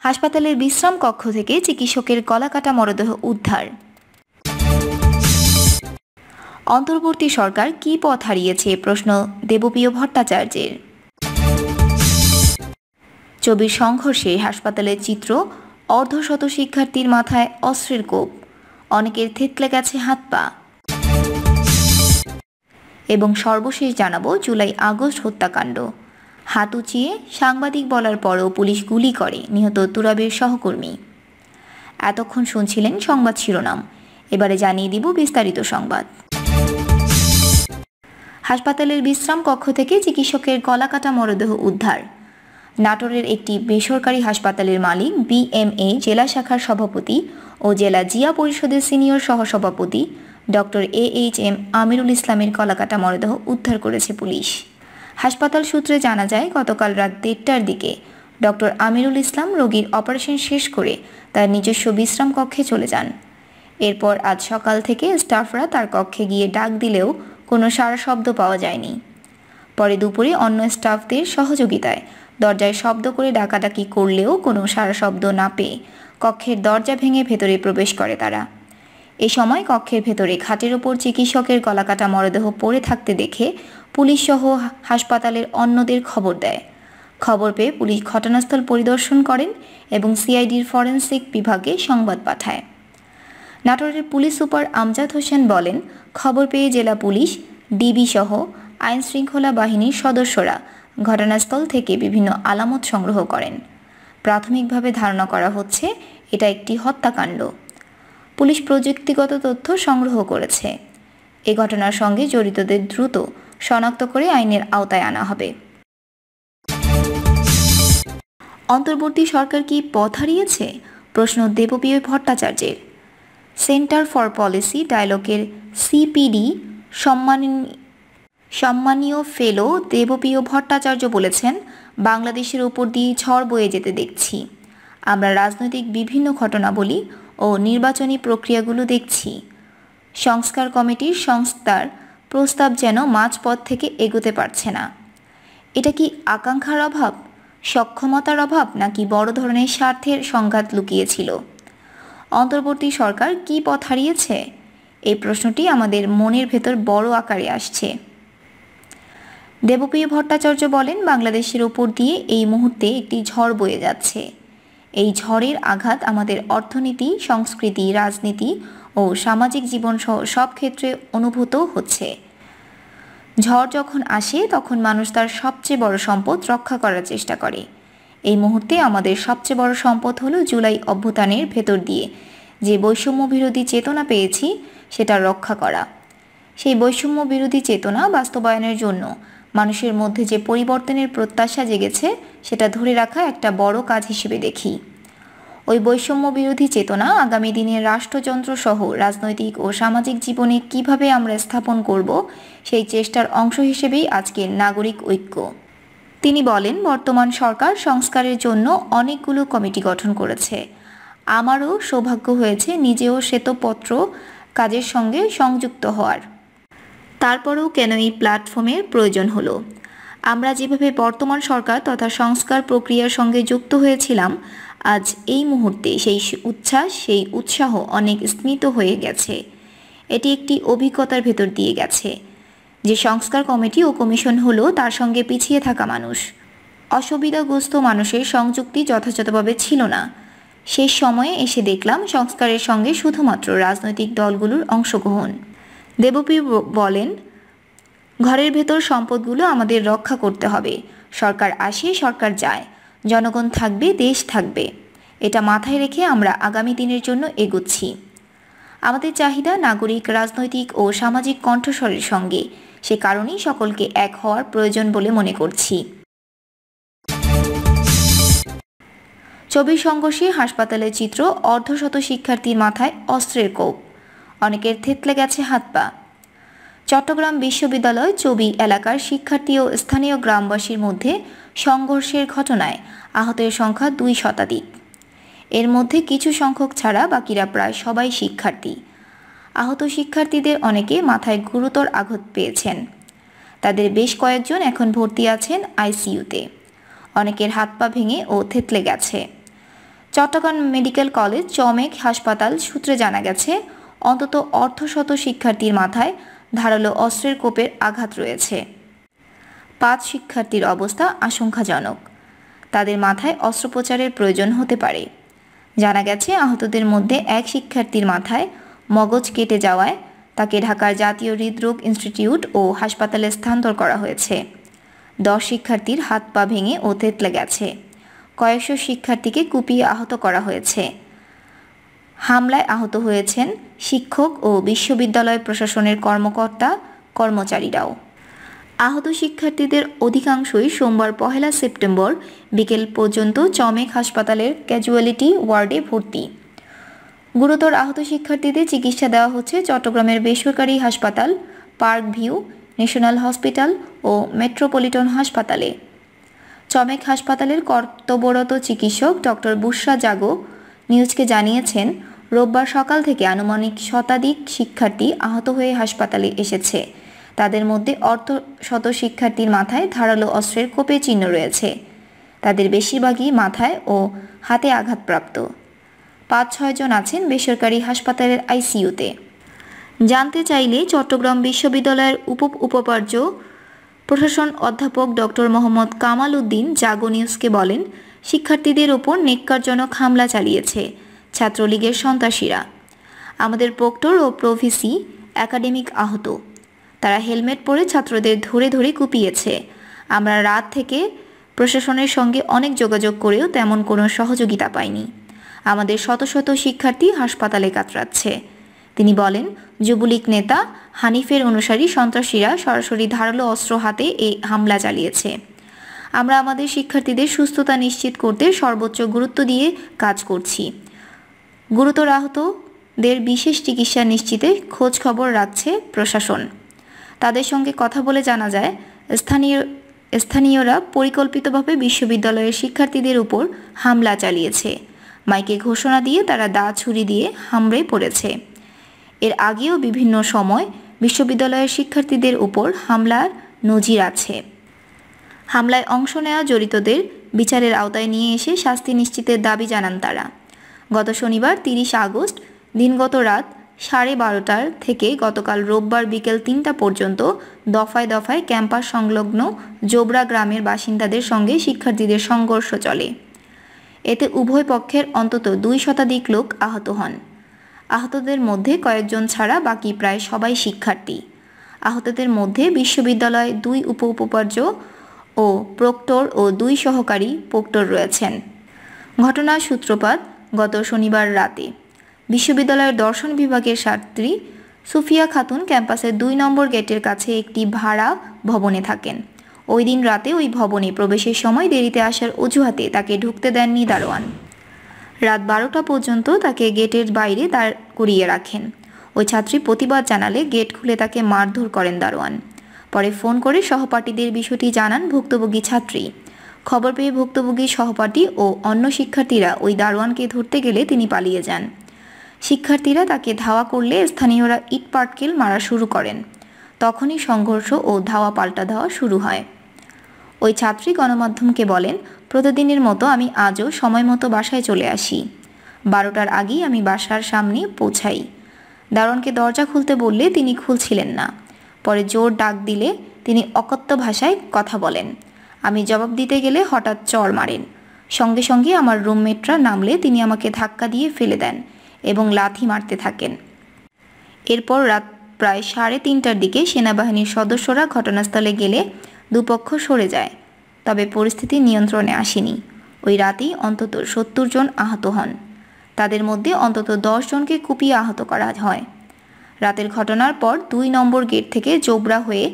হাসপাতালের বিশ্রাম কক্ষ থেকে চিকিৎসকের গলাকাটা মরদেহ উদ্ধার। অন্তর্বর্তী সরকার কী পথ হারিয়েছে প্রশ্ন দেবপ্রিয় ভট্টাচার্যের। চবির সংঘর্ষে হাসপাতালের চিত্র, অর্ধশত শিক্ষার্থীর মাথায় অস্ত্রের কোপ, অনেকের থেতলে গেছে হাত পা। এবং সর্বশেষ জানাবো জুলাই আগস্ট হত্যাকাণ্ড, হাত উঁচিয়ে সাংবাদিক বলার পরও পুলিশ গুলি করে, নিহত তুরাবের সহকর্মী। এতক্ষণ শুনছিলেন সংবাদ শিরোনাম, এবারে জানিয়ে দিব বিস্তারিত সংবাদ। হাসপাতালের বিশ্রাম কক্ষ থেকে চিকিৎসকের গলাকাটা মরদেহ উদ্ধার। নাটোরের একটি বেসরকারি হাসপাতালের মালিক বিএমএ জেলা শাখার সভাপতি ও জেলা জিয়া পরিষদের সিনিয়র সহসভাপতি ডক্টর AHM আমিরুল ইসলামের গলাকাটা মরদেহ উদ্ধার করেছে পুলিশ। হাসপাতাল সূত্রে জানা যায়, গতকাল রাত 1টার দিকে ডক্টর আমিরুল ইসলাম রোগীর অপারেশন শেষ করে তার নিজস্ব বিশ্রাম কক্ষে চলে যান। এরপর আজ সকাল থেকে স্টাফরা তার কক্ষে গিয়ে ডাক দিলেও কোনো সাড়া শব্দ পাওয়া যায়নি। পরে দুপুরে অন্য স্টাফদের সহযোগিতায় দরজায় শব্দ করে ডাকাডাকি করলেও কোনো সাড়া শব্দ না পেয়ে কক্ষের দরজা ভেঙে ভেতরে প্রবেশ করে তারা। এ সময় কক্ষের ভেতরে খাটের ওপর চিকিৎসকের গলাকাটা মরদেহ পড়ে থাকতে দেখে পুলিশসহ হাসপাতালের অন্যদের খবর দেয়। খবর পেয়ে পুলিশ ঘটনাস্থল পরিদর্শন করেন এবং সিআইডির ফরেনসিক বিভাগে সংবাদ পাঠায়। নাটোরের পুলিশ সুপার আমজাদ হোসেন বলেন, খবর পেয়ে জেলা পুলিশ, ডিবি সহ আইনশৃঙ্খলা বাহিনীর সদস্যরা ঘটনাস্থল থেকে বিভিন্ন আলামত সংগ্রহ করেন। প্রাথমিকভাবে ধারণা করা হচ্ছে এটা একটি হত্যাকাণ্ড। পুলিশ প্রযুক্তিগত তথ্য সংগ্রহ করেছে। এ ঘটনার সঙ্গে জড়িতদের দ্রুত শনাক্ত করে আইনের আওতায় আনা হবে। অন্তর্বর্তী সরকার কি পথ হারিয়েছে প্রশ্ন দেবপ্রিয় ভট্টাচার্যের। সেন্টার ফর পলিসি ডায়ালগের সিপিডি সম্মানীয় ফেলো দেবপ্রিয় ভট্টাচার্য বলেছেন, বাংলাদেশের উপর দিয়ে ঝড় বয়ে যেতে দেখছি। আমরা রাজনৈতিক বিভিন্ন ঘটনাবলী ও নির্বাচনী প্রক্রিয়াগুলো দেখছি। সংস্কার কমিটির সংস্থার প্রস্তাব যেন মাঝপথ থেকে এগোতে পারছে না। এটা কি আকাঙ্ক্ষার অভাব, সক্ষমতার অভাব, নাকি বড় ধরনের স্বার্থের সংঘাত লুকিয়েছিল? অন্তর্বর্তী সরকার কি পথ হারিয়েছে? এই প্রশ্নটি আমাদের মনের ভেতর বড় আকারে আসছে। দেবপ্রিয় ভট্টাচার্য বলেন, বাংলাদেশের উপর দিয়ে এই মুহূর্তে একটি ঝড় বয়ে যাচ্ছে। এই ঝড়ের আঘাত আমাদের অর্থনীতি, সংস্কৃতি, রাজনীতি ও সামাজিক জীবন সহ সব ক্ষেত্রে অনুভূত হচ্ছে। ঝড় যখন আসে তখন মানুষ তার সবচেয়ে বড় সম্পদ রক্ষা করার চেষ্টা করে। এই মুহূর্তে আমাদের সবচেয়ে বড় সম্পদ হলো জুলাই অভ্যুত্থানের ভেতর দিয়ে যে বৈষম্য বিরোধী চেতনা পেয়েছি সেটা রক্ষা করা। সেই বৈষম্য বিরোধী চেতনা বাস্তবায়নের জন্য মানুষের মধ্যে যে পরিবর্তনের প্রত্যাশা জেগেছে সেটা ধরে রাখা একটা বড় কাজ হিসেবে দেখি। ওই বৈষম্য বিরোধী চেতনা আগামী দিনের রাষ্ট্রযন্ত্র সহ রাজনৈতিক ও সামাজিক জীবনে কিভাবে আমরা স্থাপন করব সেই চেষ্টার অংশ হিসেবেই আজকের নাগরিক ঐক্য। তিনি বলেন, বর্তমান সরকার সংস্কারের জন্য অনেকগুলো কমিটি গঠন করেছে। আমারও সৌভাগ্য হয়েছে নিজেও শ্বেতপত্র কাজের সঙ্গে সংযুক্ত হওয়ার। তারপরেও কেন এই প্ল্যাটফর্মের প্রয়োজন হলো? আমরা যেভাবে বর্তমান সরকার তথা সংস্কার প্রক্রিয়ার সঙ্গে যুক্ত হয়েছিলাম, আজ এই মুহূর্তে সেই উচ্ছ্বাস, সেই উৎসাহ অনেক স্মিত হয়ে গেছে। এটি একটি অভিজ্ঞতার ভেতর দিয়ে গেছে। যে সংস্কার কমিটি ও কমিশন হলো, তার সঙ্গে পিছিয়ে থাকা মানুষ, অসুবিধাগ্রস্ত মানুষের সংযুক্তি যথাযথভাবে ছিল না। শেষ সময়ে এসে দেখলাম সংস্কারের সঙ্গে শুধুমাত্র রাজনৈতিক দলগুলোর অংশগ্রহণ। দেবপ্রিয় বলেন, ঘরের ভেতর সম্পদগুলো আমাদের রক্ষা করতে হবে। সরকার আসে, সরকার যায়, জনগণ থাকবে, দেশ থাকবে। এটা মাথায় রেখে আমরা আগামী দিনের জন্য এগোচ্ছি। আমাদের চাহিদা নাগরিক, রাজনৈতিক ও সামাজিক কণ্ঠস্বরের সঙ্গে। সে কারণেই সকলকে এক হওয়ার প্রয়োজন বলে মনে করছি। চবির সংঘর্ষে হাসপাতালের চিত্র, অর্ধশত শিক্ষার্থীর মাথায় অস্ত্রের কোপ, অনেকের থেতলে গেছে হাত পা। চট্টগ্রাম বিশ্ববিদ্যালয় চবি এলাকার শিক্ষার্থী ও স্থানীয় গ্রামবাসীর মধ্যে সংঘর্ষের ঘটনায় আহতের সংখ্যা 2 শতাধিক। এর মধ্যে কিছু সংখ্যক ছাড়া বাকিরা প্রায় সবাই শিক্ষার্থী। আহত শিক্ষার্থীদের অনেকে মাথায় গুরুতর আঘাত পেয়েছেন। তাদের বেশ কয়েকজন এখন ভর্তি আছেন আইসিইউতে। অনেকের হাত পা ভেঙে ও থেতলে গেছে। চট্টগ্রাম মেডিকেল কলেজ চমেক হাসপাতাল সূত্রে জানা গেছে, অন্তত অর্ধশত শিক্ষার্থীর মাথায় ধারালো অস্ত্রের কোপের আঘাত রয়েছে। 5 শিক্ষার্থীর অবস্থা আশঙ্কাজনক। তাদের মাথায় অস্ত্রোপচারের প্রয়োজন হতে পারে। জানা গেছে, আহতদের মধ্যে এক শিক্ষার্থীর মাথায় মগজ কেটে যাওয়ায় তাকে ঢাকার জাতীয় হৃদরোগ ইনস্টিটিউট ও হাসপাতালে স্থানান্তর করা হয়েছে। 10 শিক্ষার্থীর হাত পা ভেঙে ও থেতলে গেছে। কয়েকশো শিক্ষার্থীকে কুপিয়ে আহত করা হয়েছে। হামলায় আহত হয়েছেন শিক্ষক ও বিশ্ববিদ্যালয় প্রশাসনের কর্মচারীরাও। আহত শিক্ষার্থীদের অধিকাংশই সোমবার 1 সেপ্টেম্বর বিকেল পর্যন্ত চমেক হাসপাতালের ক্যাজুয়ালিটি ওয়ার্ডে ভর্তি। গুরুতর আহত শিক্ষার্থীদের চিকিৎসা দেওয়া হচ্ছে চট্টগ্রামের বেসরকারি হাসপাতাল, পার্ক ভিউ, ন্যাশনাল হসপিটাল ও মেট্রোপলিটন হাসপাতালে। চমেক হাসপাতালের কর্তব্যরত চিকিৎসক ডক্টর বুশরা জাগো নিউজকে জানিয়েছেন, রোববার সকাল থেকে আনুমানিক শতাধিক শিক্ষার্থী আহত হয়ে হাসপাতালে এসেছে। তাদের মধ্যে অর্ধশত শিক্ষার্থীর মাথায় ধারালো অস্ত্রের কোপের চিহ্ন রয়েছে। তাদের বেশিরভাগই মাথায় ও হাতে আঘাতপ্রাপ্ত। 5-6 জন আছেন বেসরকারি হাসপাতালের আইসিইউতে। জানতে চাইলে চট্টগ্রাম বিশ্ববিদ্যালয়ের উপাচার্য প্রশাসন অধ্যাপক ডক্টর মোহাম্মদ কামাল উদ্দিন জাগো নিউজকে বলেন, শিক্ষার্থীদের ওপর নেক্কারজনক হামলা চালিয়েছে ছাত্রলীগের সন্ত্রাসীরা। আমাদের প্রক্টর ও প্রভিসি একাডেমিক আহত। তারা হেলমেট পরে ছাত্রদের ধরে ধরে কুপিয়েছে। আমরা রাত থেকে প্রশাসনের সঙ্গে অনেক যোগাযোগ করেও তেমন কোনো সহযোগিতা পাইনি। আমাদের শত শত শিক্ষার্থী হাসপাতালে কাতরাচ্ছে। তিনি বলেন, যুবলীগ নেতা হানিফের অনুসারী সন্ত্রাসীরা সরাসরি ধারালো অস্ত্র হাতে এই হামলা চালিয়েছে। আমরা আমাদের শিক্ষার্থীদের সুস্থতা নিশ্চিত করতে সর্বোচ্চ গুরুত্ব দিয়ে কাজ করছি। গুরুতর আহতদের বিশেষ চিকিৎসা নিশ্চিতে খোঁজ খবর রাখছে প্রশাসন। তাদের সঙ্গে কথা বলে জানা যায়, স্থানীয়রা পরিকল্পিতভাবে বিশ্ববিদ্যালয়ের শিক্ষার্থীদের উপর হামলা চালিয়েছে। মাইকে ঘোষণা দিয়ে তারা দা ছুরি দিয়ে হামড়ে পড়েছে। এর আগেও বিভিন্ন সময় বিশ্ববিদ্যালয়ের শিক্ষার্থীদের উপর হামলার নজির আছে। হামলায় অংশ নেওয়া জড়িতদের বিচারের আওতায় নিয়ে এসে শাস্তি নিশ্চিতের দাবি জানান তারা। গত শনিবার 30 আগস্ট দিনগত রাত 12:30 থেকে গতকাল রোববার বিকেল 3টা পর্যন্ত দফায় দফায় ক্যাম্পাস সংলগ্ন জোবরা গ্রামের বাসিন্দাদের সঙ্গে শিক্ষার্থীদের সংঘর্ষ চলে। এতে উভয় পক্ষের অন্তত 2 শতাধিক লোক আহত হন। আহতদের মধ্যে কয়েকজন ছাড়া বাকি প্রায় সবাই শিক্ষার্থী। আহতদের মধ্যে বিশ্ববিদ্যালয় 2 উপাচার্য ও প্রক্টর ও 2 সহকারী প্রক্টর রয়েছেন। ঘটনার সূত্রপাত গত শনিবার রাতে। বিশ্ববিদ্যালয়ের দর্শন বিভাগের ছাত্রী সুফিয়া খাতুন ক্যাম্পাসের 2 নম্বর গেটের কাছে একটি ভাড়া ভবনে থাকেন। ওই দিন রাতে ওই ভবনে প্রবেশের সময় দেরিতে আসার অজুহাতে তাকে ঢুকতে দেননি দারোয়ান। রাত 12টা পর্যন্ত তাকে গেটের বাইরে দাঁড় করিয়ে রাখেন। ওই ছাত্রী প্রতিবাদ জানালে গেট খুলে তাকে মারধর করেন দারোয়ান। পরে ফোন করে সহপাঠীদের বিষয়টি জানান ভুক্তভোগী ছাত্রী। খবর পেয়ে ভুক্তভোগী সহপাঠী ও অন্য শিক্ষার্থীরা ওই দারোয়ানকে ধরতে গেলে তিনি পালিয়ে যান। শিক্ষার্থীরা তাকে ধাওয়া করলে স্থানীয়রা ইটপাটকেল মারা শুরু করেন। তখনই সংঘর্ষ ও ধাওয়া পাল্টা ধাওয়া শুরু হয়। ওই ছাত্রী গণমাধ্যমকে বলেন, প্রতিদিনের মতো আমি আজও সময় মতো বাসায় চলে আসি। 12টার আগেই আমি বাসার সামনে পৌঁছাই। দারোয়ানকে দরজা খুলতে বললে তিনি খুলছিলেন না। পরে জোর ডাক দিলে তিনি অকথ্য ভাষায় কথা বলেন। আমি জবাব দিতে গেলে হঠাৎ চড় মারেন। সঙ্গে সঙ্গে আমার রুমমেটরা নামলে তিনি আমাকে ধাক্কা দিয়ে ফেলে দেন এবং লাথি মারতে থাকেন। এরপর রাত প্রায় 3:30টার দিকে সেনাবাহিনীর সদস্যরা ঘটনাস্থলে গেলে দুপক্ষ সরে যায়। তবে পরিস্থিতি নিয়ন্ত্রণে আসেনি। ওই রাতেই অন্তত 70 জন আহত হন। তাদের মধ্যে অন্তত 10 জনকে কুপিয়ে আহত করা হয়। রাতের ঘটনার পর 2 নম্বর গেট থেকে জোবরা হয়ে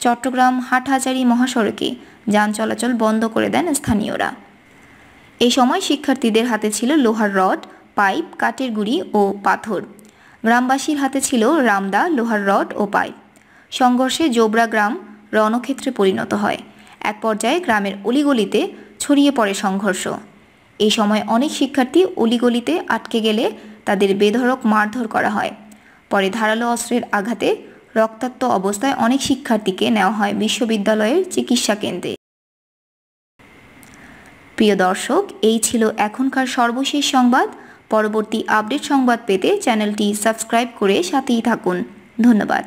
চট্টগ্রাম হাটহাজারী মহাসড়কে যান চলাচল বন্ধ করে দেন স্থানীয়রা। এই সময় শিক্ষার্থীদের হাতে ছিল লোহার রড, পাইপ, কাঠের গুঁড়ি ও পাথর। গ্রামবাসীর হাতে ছিল রামদা, লোহার রড ও পাইপ। সংঘর্ষে জোবরা গ্রাম রণক্ষেত্রে পরিণত হয়। এক পর্যায়ে গ্রামের অলিগলিতে ছড়িয়ে পড়ে সংঘর্ষ। এই সময় অনেক শিক্ষার্থী অলিগলিতে আটকে গেলে তাদের বেধড়ক মারধর করা হয়। পরে ধারালো অস্ত্রের আঘাতে রক্তাক্ত অবস্থায় অনেক শিক্ষার্থীকে নেওয়া হয় বিশ্ববিদ্যালয়ের চিকিৎসা কেন্দ্রে। প্রিয় দর্শক, এই ছিল এখনকার সর্বশেষ সংবাদ। পরবর্তী আপডেট সংবাদ পেতে চ্যানেলটি সাবস্ক্রাইব করে সাথেই থাকুন। ধন্যবাদ।